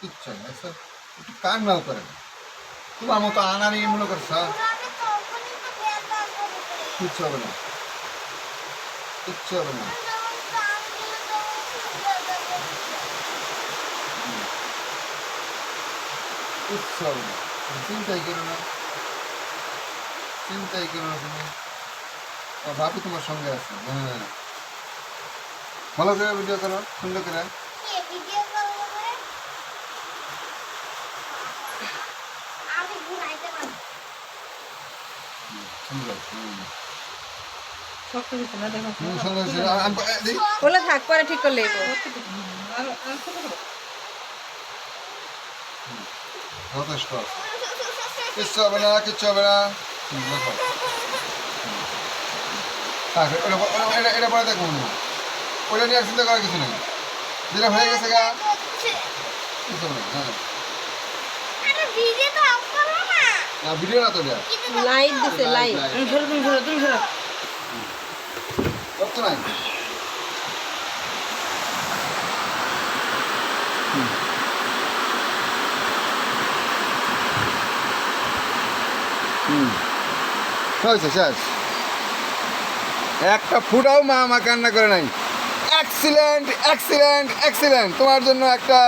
কিচ্ছু না স্যার, একটু কান্নাও করে না। তোমার মতো আনারি মনে করছ, কিচ্ছু হবে না, কিচ্ছু হবে না, কিচ্ছু হবে না। চিন্তাই করো না, চিন্তাই করো না তুমি। ভাবি তোমার সঙ্গে আছে। হ্যাঁ, ভালো করে ভিডিও করো, সুন্দর করে। বলে থাক, পরে ঠিক করলে যথেষ্ট, কিচ্ছু হবে না, কিচ্ছু হবে না। এটা পরে দেখবো না, ওইটা নিয়ে চিন্তা করার কিছু নেই, যেটা হয়ে গেছে গা কিছু হবে না। না ভিডিও না তো দেয়া, লাইট দিছে, লাইট। করতো নাই। হয়েছে শেষ, একটা ফুটাও মা মা কান্না করে নাই। এক্সিলেন্ট, এক্সিলেন্ট, এক্সিলেন্ট, তোমার জন্য একটা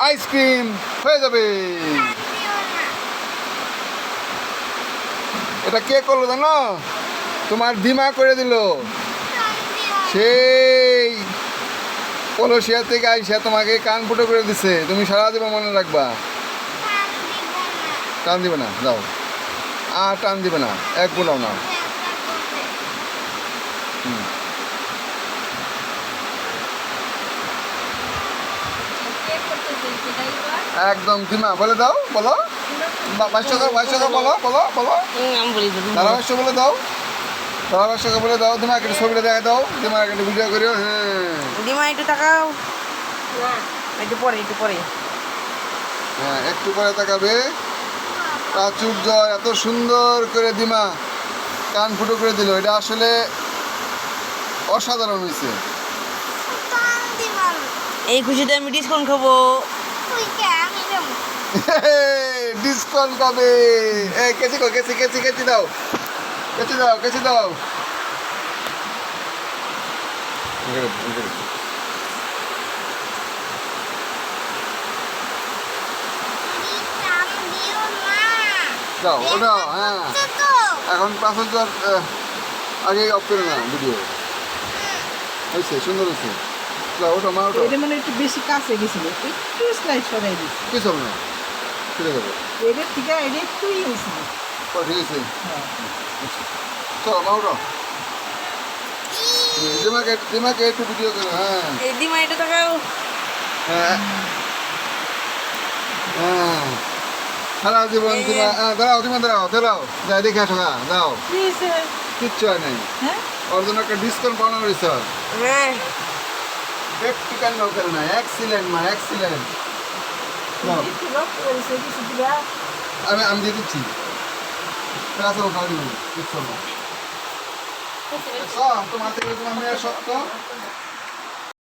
আইসক্রিম হয়ে যাবে। এটা কে করলো জানো? তোমার দিমা করে দিল। সেই পলসিয়া থেকে আইসা তোমাকে কান ফুটো করে দিছে, তুমি সারা জীবন মনে রাখবা। টান দিবে না, যাও, আর টান দিবে না, এক গুলাও না। একদম দিমা বলে দাও, বলো 2200 বলো, বলো বলো, ধারাভাষ্য বলে দাও, ধারাভাষ্য বলে দাও। দিমা একটা ছবিটা দেখা দাও, দিমা একটা ভিডিও করিও। হ্যাঁ দিমা একটু তাকাও, একটু পরে, একটু পরে। হ্যাঁ একটু পরে তাকাবে। প্রাচুর্য এত সুন্দর করে দিমা কান ফুটো করে দিল, এটা আসলে অসাধারণ হয়েছে। এই খুশিতে আমি ডিসকাউন্ট খাবো। ডিসকাউন্ট কবে? কেচি কো, কেচি কেচি কেচি দাও, কেচি দাও, কেচি দাও। দাও ওটা। হ্যাঁ এখন 5000 আগে অফ করে না ভিডিও হয়েছে, সুন্দর হয়েছে। দাও ওটা মা, ওটা এটা মানে একটু বেশি কাছে গেছিল, একটু স্লাইড সরাই দিচ্ছি। কিছু হবে না, ফিরে যাবে। এদের থেকে এটা একটুই হয়েছিল। ঠিক আছে, চলো মা ওটা। দিমাকে দিমাকে একটু ভিডিও করো। হ্যাঁ এই দিমা এটা তাকাও। হ্যাঁ হ্যাঁ, সারা জীবন দিমা। দাঁড়াও, দিমা দাঁড়াও, দাঁড়াও, যাই দেখে আসো। দাও, কিচ্ছু হয় নাই। হ্যাঁ ওর জন্য একটা ডিসকাউন্ট পাওয়া হয়েছে। হ্যাঁ, একটু কেন করে না, এক্সিলেন্ট মা, এক্সিলেন্ট। আমি আমি দিয়ে দিচ্ছি, আসো খাওয়া দিব, কিচ্ছু না। তোমার থেকে তোমার মেয়ের সত্য